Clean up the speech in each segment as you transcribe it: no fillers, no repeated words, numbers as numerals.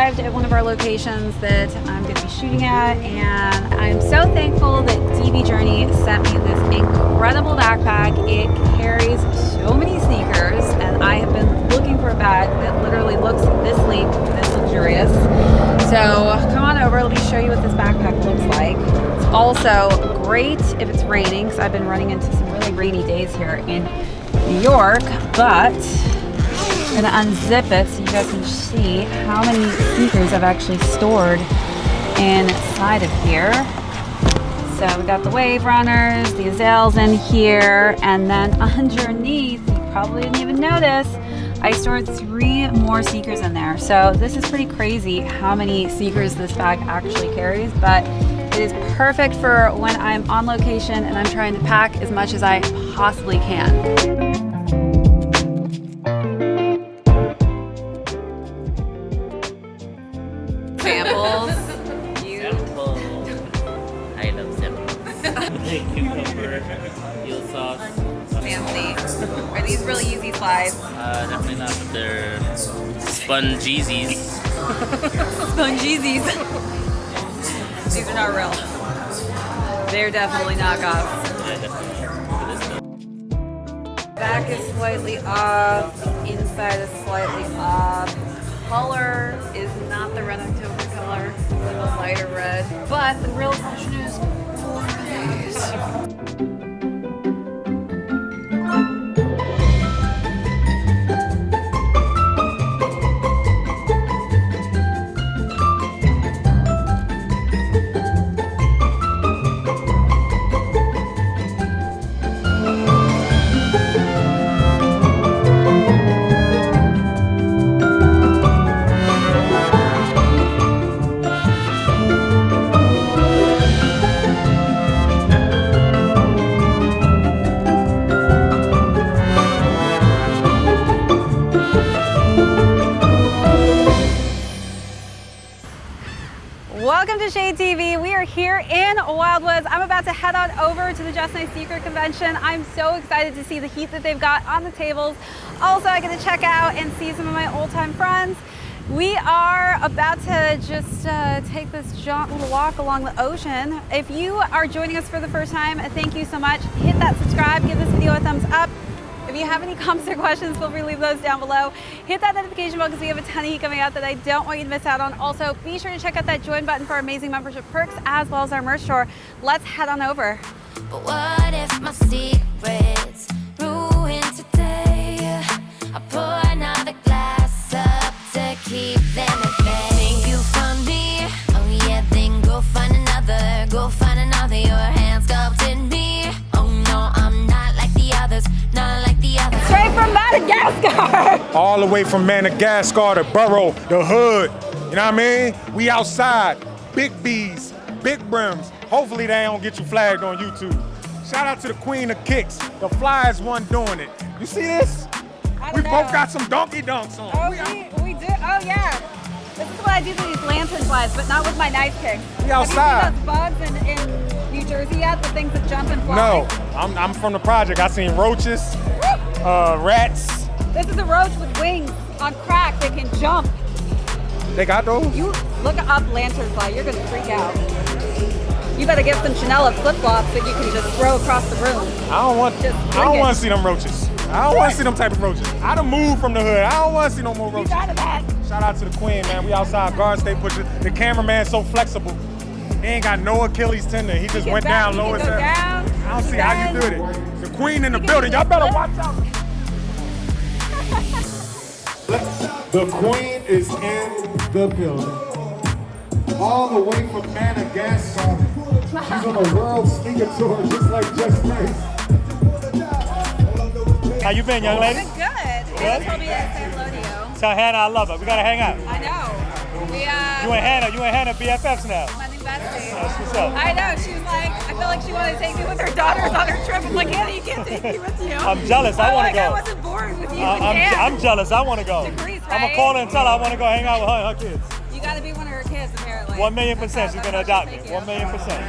arrived at one of our locations that I'm going to be shooting at, and I'm so thankful that DB Journey sent me this incredible backpack. It carries so many sneakers, and I have been looking for a bag that literally looks this sleek, this luxurious. So come on over, let me show you what this backpack looks like. It's also great if it's raining, because I've been running into some really rainy days here in New York, but I'm gonna unzip it so you guys can see how many sneakers I've actually stored inside of here. So we got the Wave Runners, the Azales in here, and then underneath, you probably didn't even notice, I stored 3 more sneakers in there. So this is pretty crazy how many sneakers this bag actually carries, but it is perfect for when I'm on location and I'm trying to pack as much as I possibly can. I love samples. Cucumber, eel sauce. Fancy. Are these really easy slides? Definitely not, but they're Spongeezies. Spongeezies. These are not real. They're definitely knockoffs. Yeah, definitely. Back is slightly off. Inside is slightly off. Color is not the red October color. It's a little lighter red. But the real question is, what are these? Welcome to ShadeTV. We are here in Wildwood. I'm about to head on over to the Jus Nice Snkr Convention. I'm so excited to see the heat that they've got on the tables. Also, I get to check out and see some of my old-time friends. We are about to just take this jaunt little walk along the ocean. If you are joining us for the first time, thank you so much. Hit that subscribe, give this video a thumbs up. If you have any comments or questions, feel free to leave those down below. Hit that notification bell because we have a ton of heat coming out that I don't want you to miss out on. Also, be sure to check out that join button for amazing membership perks as well as our merch store. Let's head on over. But what if my secrets ruined today? I pour another glass up to keep them at bay. Think you found me? Oh yeah, then go find another. Go find another. Your hand sculpted me. Oh no, I'm not like the others. Not like the others. Straight from Madagascar! All the way from Madagascar to Borough, the hood. You know what I mean? We outside. Big B's, big brims. Hopefully they don't get you flagged on YouTube. Shout out to the queen of kicks. The flyest one doing it. You see this? We both got some donkey dunks on. Oh, we do. Oh, yeah. This is what I do to these lantern flies, but not with my knife kicks. We outside. Have you seen those bugs in New Jersey yet? The things that jump and fly? No, I'm from the project. I seen roaches, rats. This is a roach with wings on crack that can jump. They got those? You look up lanternfly, you're gonna freak out. You better get some Chanel flip-flops that you can just throw across the room. I don't want to see them roaches. I don't want to see them type of roaches. I done moved from the hood. I don't want to see no more roaches. Out of that. Shout out to the queen, man. We outside Guard State Pusher. The cameraman's so flexible. He ain't got no Achilles tendon. He just went down low as hell. I don't see how you did it. The queen in the building. Y'all better watch out. The queen is in the building. All the way from Madagascar. She's on a world sneaker tour just like Jus Nice. How you been, young lady? Good. Hannah told me to say hello to you. Tell Hannah I love her. We gotta hang out. I know. You and Hannah BFFs now. My new bestie. That's what's up. I know. She was like, I feel like she wanted to take me with her daughters on her trip. I'm like, Hannah, you can't take me with you. I'm jealous. I want to go. I wasn't born with you. I'm jealous. I want to go. Degrees, right? I'm gonna call her and tell her I want to go hang out with her and her kids. You got to be one of her kids, apparently. 1,000,000%. She's gonna adopt me. 1,000,000%.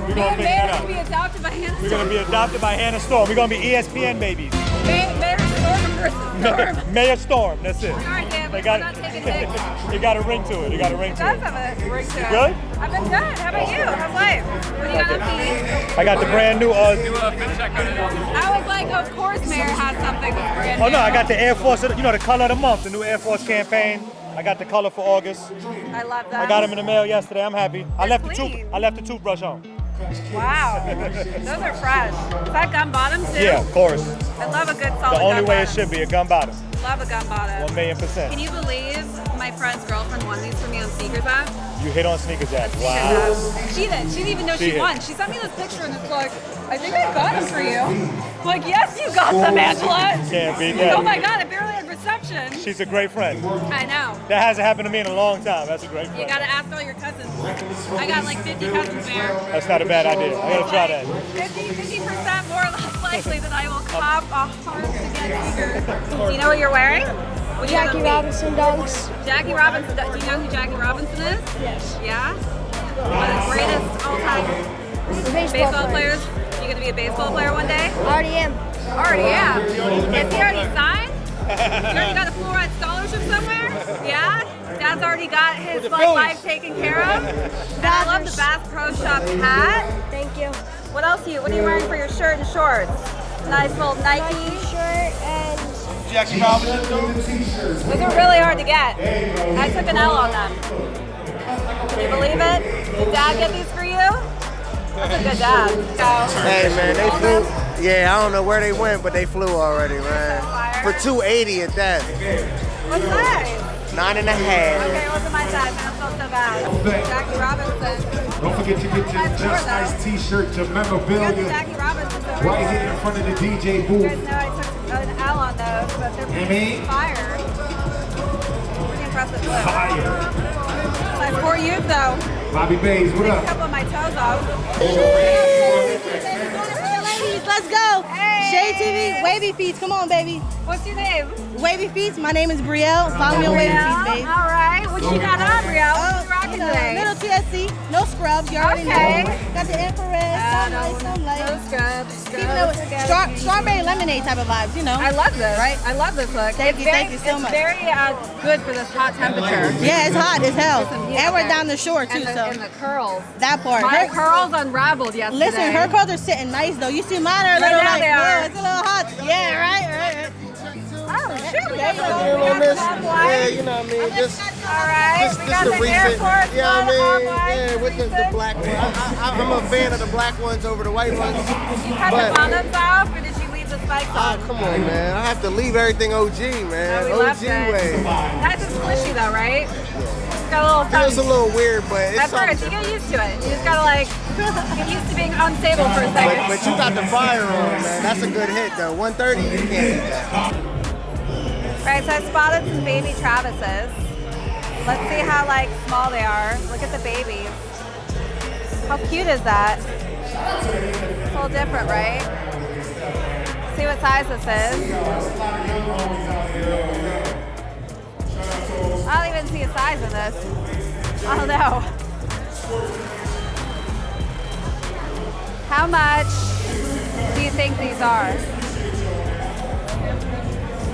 We're gonna figure it out. Be adopted by Hannah. We're gonna be adopted by Hannah Storm. We're gonna be ESPN babies. May her storm Storm. Mayor Storm, that's it. Sorry, Dan, They we're got not taking pics. it got a ring to it. It got a ring It to does it. have a ring to it. Good? I've been good. How about you? How's life? What do you got on feet? I got the brand new. I was like, of course Mayor has something that's brand new. Oh no, I got the Air Force. You know, the color of the month, the new Air Force campaign. I got the color for August. I love that. I got them in the mail yesterday. I'm happy. I left clean. I left the toothbrush on. Wow. Those are fresh. Is that gun bottom too? Yeah, of course. I love a good solid The only gun way it bottom. should be a gun bottom. Love a gun bottom. 1,000,000%. Can you believe my friend's girlfriend won these for me on Sneakers app? You hit on sneakers app. Sneakers Wow. app. She did. She didn't even know She she did. won. She sent me this picture and it's like, I think I got them for you. I'm like, yes, you got them, Angela. Can't beat Oh that. my God, I barely had reception. She's a great friend. I know. That hasn't happened to me in a long time. That's a great You friend. gotta ask all your cousins. I got like 50 cousins there. That's not a bad idea. I gotta try that. 50% more or less likely that I will cop a hard to get sneakers. Do you know what you're wearing? What do you have Jackie on feet? Robinson dunks. Jackie Robinson. Do you know who Jackie Robinson is? Yes. Yeah? One of the greatest all-time baseball players. You gonna be a baseball player one day? Already am. Already am. Is he already signed? You already got a full-ride scholarship somewhere? Yeah? Dad's already got his life taken care of? And I love the Bass Pro Shop hat. Thank you. What else what are you wearing for your shirt and shorts? Nice little Nike. Nike shirt and Jackie Robinson. Those are really hard to get. I took an L on them. Can you believe it? Did Dad get these for you? That's a good dad. So, Hey man, they flew. Yeah, I don't know where they went, but they flew already, man. For 280 at that. What size? 9.5. Okay, what's my size? I don't feel so bad. Jackie Robinson. Don't forget to get your Just Nice t-shirt, your I got the memorabilia Jackie Robinson. right here in front of the DJ You guys booth. know I took an L on those, but they're pretty fire. Pretty impressive blue. Fire. Size 4 youth though. Bobby Bays, what Take a up? couple of my toes off. Ladies, let's go. ShadeTV, Wavy Feet. Come on, baby. What's your name? Wavy Feet. My name is Brielle. Follow me on Wavy Feet, babe. All right. What you got on, Brielle? What you rocking today? Little TSC, no scrubs. You already Okay. know. Got the infrared, some light. No scrubs. Keeping it with strawberry lemonade type of vibes, you know. I love this. Right? I love this look. Thank you so much. It's very good for this hot temperature. Yeah, it's hot as hell. Yeah, And we're okay. down the shore too, And the, so and the curls. that part. My Her- curls unraveled yesterday. Listen, her curls are sitting nice though. You see mine are a Right little now like, they are. yeah, it's a little hot. Yeah, right. Oh, shoot. We got some On this, yeah, Off-White. you know what I mean. Just All right. We got the the recent, airport. yeah, I mean, Off-White. yeah, with the black one. I'm a fan of the black ones over the white ones. You cut the But bottoms off, or did you leave the spikes oh, on? come on, man. I have to leave everything OG, man. Oh, we left OG it. way. Nice and squishy though, right? It's got a little Feels a something. little weird, but it's At first, you something. get used to it. You just gotta like get used to being unstable for a second. But you got the fire on, man. That's a good hit, though. 130, you can't beat that. Right, so I spotted some baby Travises. Let's see how like small they are. Look at the babies. How cute is that? It's a little different, right? See what size this is. I don't even see a size in this. I don't know. How much do you think these are?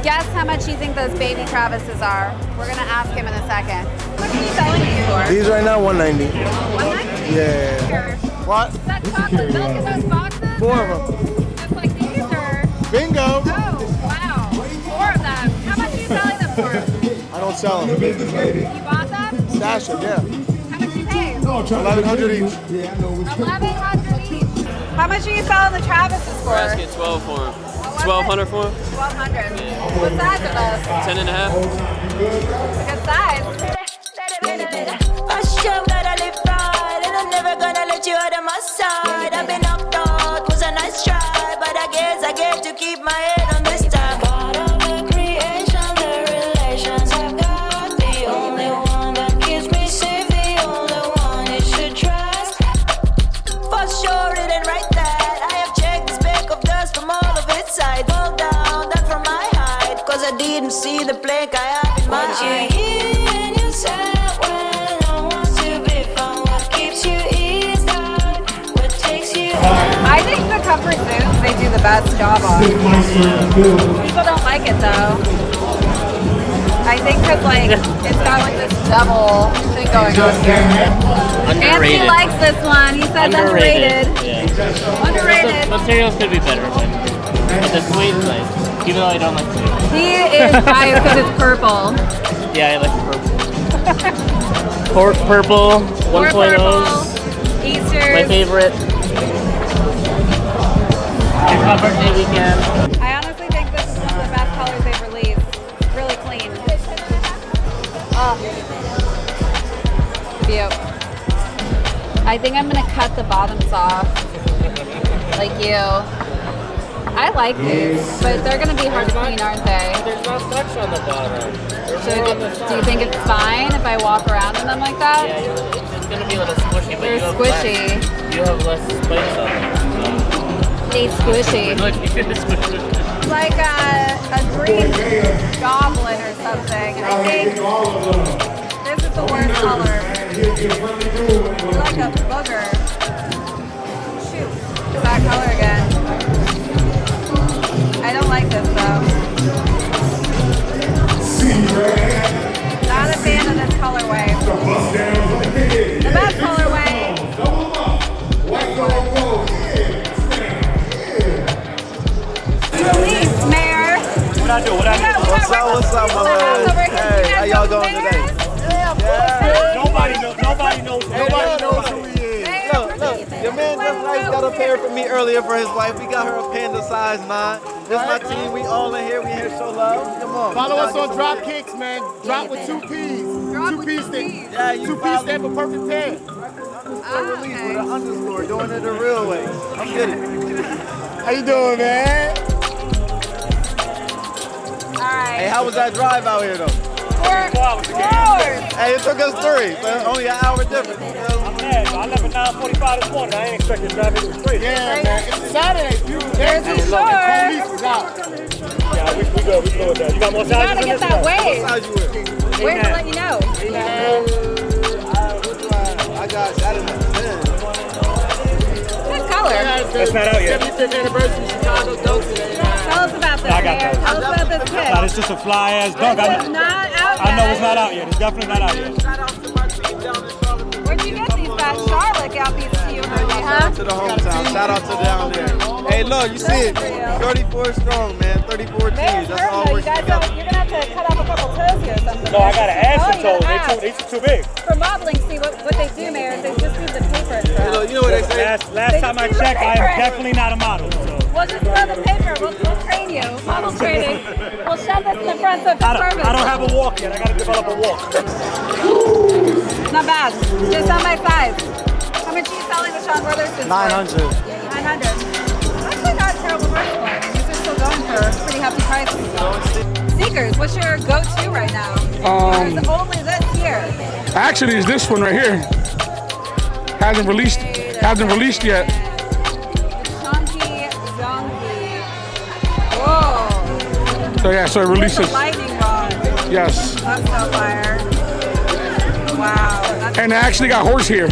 Guess how much you think those baby Travises are. We're gonna ask him in a second. What are you selling these for? These right now, 190. 190? Yeah. Sure. What? Is that chocolate milk in those boxes? 4 of them. Just like these or? Bingo. Oh, wow. 4 of them. How much are you selling them for? I don't sell them. You bought them? Stash them, yeah. How much you pay? 1,100 each. 1,100 each. How much are you selling the Travises for? We're asking 12 for him. 1,200 for him? 1,200. What size are those? 10 and a half. It's a good size. Passion that I live right, and I'm never gonna let you out of my side. I've been knocked out, was a nice try, but I guess I get to keep my head on this time. God of the creation, the relations I've got, the only one that keeps me safe, the only one you should trust. For sure, it ain't right that I have checked the speck of dust from all of its side. Fall down, that from my height, cause I didn't see the plank I have in my eye. But you hear and you say, I think the comfort zooms, they do the best job on. People don't like it though. I think because like it's got like this double thing going on here. Underrated. Anthony likes this one. He says underrated. Yeah. Underrated. The cereals could be better, but the sweet, like, even though I don't like sweet. He is biased because it's purple. Yeah, I like purple. Pork purple, 1.0s. Easter's. My favorite. It's my birthday weekend. I honestly think this is one of the best colors they've released. Really clean. Oh. View. I think I'm gonna cut the bottoms off. Like you. I like these, but they're gonna be hard to clean, aren't they? There's not much on the bottom. Do you think it's fine if I walk around in them like that? Yeah, it's gonna be a little squishy, but They're you have squishy. less. You have less spice on them. They squishy. Look, it's squishy. Like a green goblin or something. I think this is the worst color. Like a booger. Shoot, it's that color again. I don't like this though. Not a fan of this colorway. The best colorway. Release, Mayor. What I do? What I do? What's up, my man? Hey, how y'all doing today? Nobody knows who he is. Look, your man Jus Nice got a pair for me earlier for his wife. We got her a panda size 9. This is my team. We all in here. We here to show love. Come on. Follow us on Drop Kicks, man. Drop with 2 P's. 2 P's thing. Yeah, you 2 P's stand for perfect pair. Release with an underscore, doing it the real way. I'm getting it. How you doing, man? Alright. Hey, how was that drive out here, though? 4 hours. Hey, it took us 3, so only an hour difference. I'm mad. I left at 9:45 this morning. I ain't expecting to drive it straight. Yeah, man. It's Saturday. Beautiful. There's a The shore. police was out. Yeah, we go with that. You got more You sizes gotta in get this? that wave. What size you wear? Where's to let you know? I got that in the 10. Good color. That's not out yet. 75th anniversary Chicago Dunk today. Tell us about this, I got Mayor. those. Tell us about this kit. Nah, it's just a fly ass dunk. This is not out yet. I know it's not out yet. It's definitely not out yet. Where'd you get these guys? Charlotte got these to you early, huh? To the hometown. Shout out to down there. Hey, look, you see it. 34 strong, man. 34 teams. That's all You we're guys together. you're gonna have to cut off a couple toes here or something. No, I got to add some you toes. gotta add. They too big. For modeling, see what they do, Mayor, is they just use the paper in front. You know what they say? Last time I checked, I am definitely not a model. So. We'll just throw the paper. We'll train you. Model training. We'll shove this in the front of the service. I don't have a walk yet. I got to develop a walk. Not bad. Just on my size. How much are you selling the Sean Brothers? 900. 900. Actually not a terrible price point. These are still going for pretty hefty prices. Sneakers, what's your go-to right now? There's only this here. Actually, it's this one right here. Hasn't released yet. Chunky Donkey. Whoa. So yeah, so it releases. Lightning rod. Yes. That's so fire. Wow. And it actually got horse here.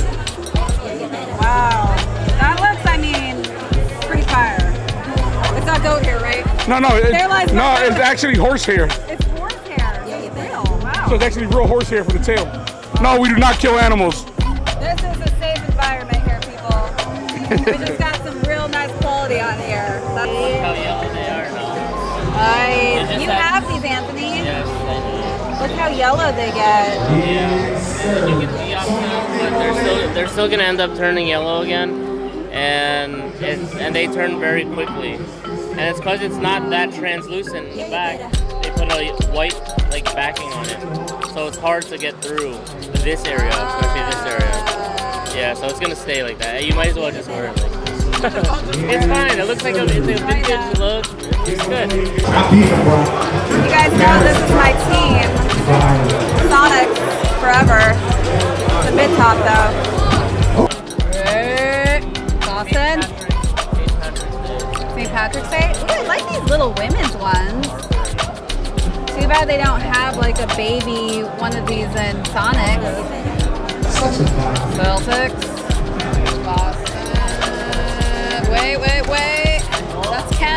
Wow. That looks, I mean, pretty fire. It's not goat hair, right? No, it's actually horse hair. It's horse hair. It's real. Wow. So it's actually real horse hair for the tail. No, we do not kill animals. This is a safe environment here, people. We just got some real nice quality on here. How yellow they are now. You have these, Anthony. Yes, I Look how yellow they get. do. Yeah. You can see up now, but they're still gonna end up turning yellow again, and they turn very quickly. And it's because it's not that translucent in the back. They put a white like backing on it, so it's hard to get through this area, especially this area. Yeah, so it's gonna stay like that. You might as well just wear it like this. It's fine. It looks like it's a vintage look. It's good. You guys know this is my team. Sonic forever. It's a mid top though. Boston. St. Patrick's Day. Ooh, I like these little women's ones. Too bad they don't have like a baby one of these in Sonic. Celtics. Boston. Wait. That's Ken.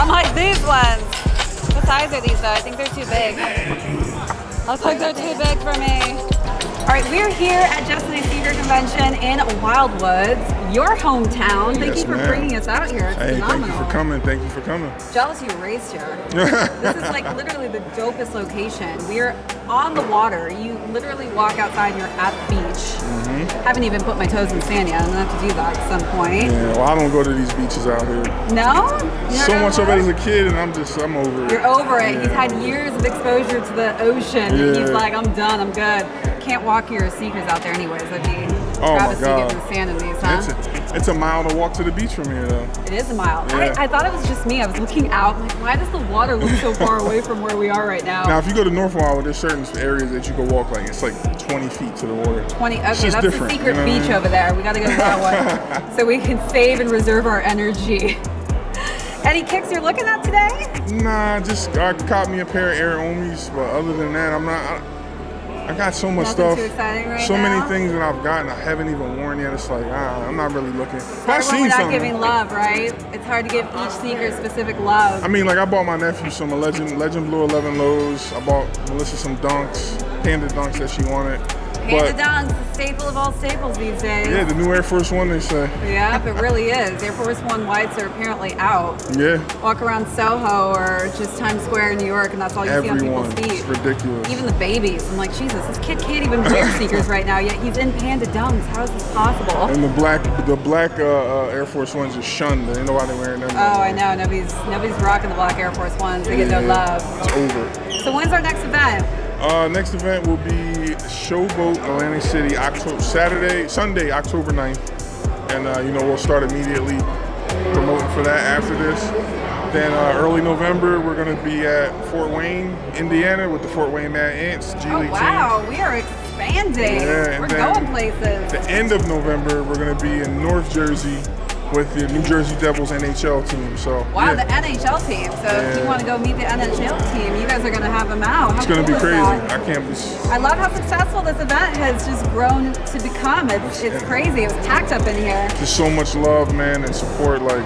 Unlike these ones. What size are these though? I think they're too big. I was like, they're too big for me. All right, we're here at Jus Nice Snkr Convention in Wildwood, your hometown. Thank you for bringing us out here. It's phenomenal. Thank you for coming. Thank you for coming. Jealous you raised here. This is like literally the dopest location. We're on the water. You literally walk outside and you're at the beach. Haven't even put my toes in sand yet. I'm gonna have to do that at some point. Yeah, well, I don't go to these beaches out here. No? So much of it as a kid, and I'm over it. You're over it. He's had years of exposure to the ocean, and he's like, I'm done, I'm good. Can't walk your sneakers out there anyways. That'd be travesty getting the sand in these, huh? It's a mile to walk to the beach from here, though. It is a mile. Yeah. I thought it was just me. I was looking out. I'm like, why does the water look so far away from where we are right now? Now, if you go to North Wildwood, there's certain areas that you can walk like it's like 20 feet to the water. 20. Okay, that's the secret beach over there. We got to go to that one so we can save and reserve our energy. Any kicks you're looking at today? Nah, I caught me a pair of Air Omis, but other than that, I got so much stuff. Too exciting right so now? many things that I've gotten I haven't even worn yet. It's like, I'm not really looking. I've seen we're not giving love, right? It's hard to give each sneaker specific love. I mean, like I bought my nephew some Legend Blue 11 lows. I bought Melissa some Dunks, Panda Dunks that she wanted. Panda Dunks, the staple of all staples these days. Yeah, the new Air Force One, they say. Yeah, it really is. Air Force One whites are apparently out. Yeah. Walk around Soho or just Times Square in New York, and that's all you see on people's feet. It's ridiculous. Even the babies. I'm like, Jesus, this kid can't even wear sneakers right now, yet he's in Panda Dunks. How is this possible? And the black Air Force Ones are shunned. Ain't nobody wearing them. Oh, I know. Nobody's rocking the black Air Force Ones. They get no love. It's over. So when's our next event? Next event will be Showboat Atlantic City, Sunday, October 9th. And, we'll start immediately promoting for that after this. Then early November, we're going to be at Fort Wayne, Indiana with the Fort Wayne Mad Ants G League team. Wow, we are expanding. Yeah, we're going places. The end of November, we're going to be in North Jersey with the New Jersey Devils NHL team. So wow, the NHL team. So if you want to go meet the NHL team, you guys are going to have them out. How it's going to be crazy. I can't believe. I love how successful this event has just grown to become. It's crazy. It was packed up in here. Just so much love, man, and support. Like,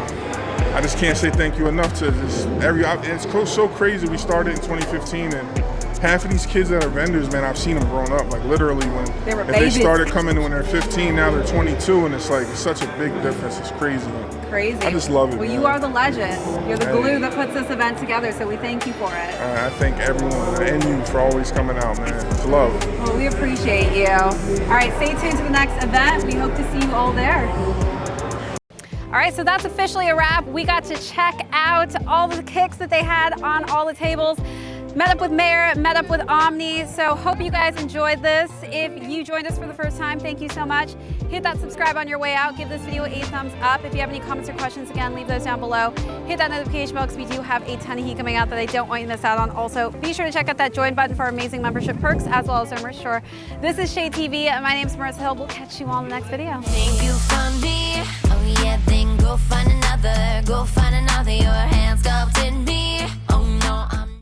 I just can't say thank you enough to just it's so crazy. We started in 2015, and half of these kids that are vendors, man, I've seen them grown up. Like literally if they started coming when they're 15, now they're 22, and it's like it's such a big difference. It's crazy. Crazy. I just love it. Well, man. You are the legend. You're the glue that puts this event together, so we thank you for it. I thank everyone and you for always coming out, man. It's love. Well, we appreciate you. All right, stay tuned to the next event. We hope to see you all there. All right, so that's officially a wrap. We got to check out all the kicks that they had on all the tables. Met up with Mayor, met up with Omni, so hope you guys enjoyed this. If you joined us for the first time, thank you so much. Hit that subscribe on your way out. Give this video a thumbs up. If you have any comments or questions, again, leave those down below. Hit that notification bell because we do have a ton of heat coming out that I don't want you to miss out on. Also, be sure to check out that join button for amazing membership perks as well as our merch store. This is ShadeTV. My name is Marissa Hill. We'll catch you all in the next video. Think you found me? Oh yeah, then go find another. Go find another. Your hand sculpted me.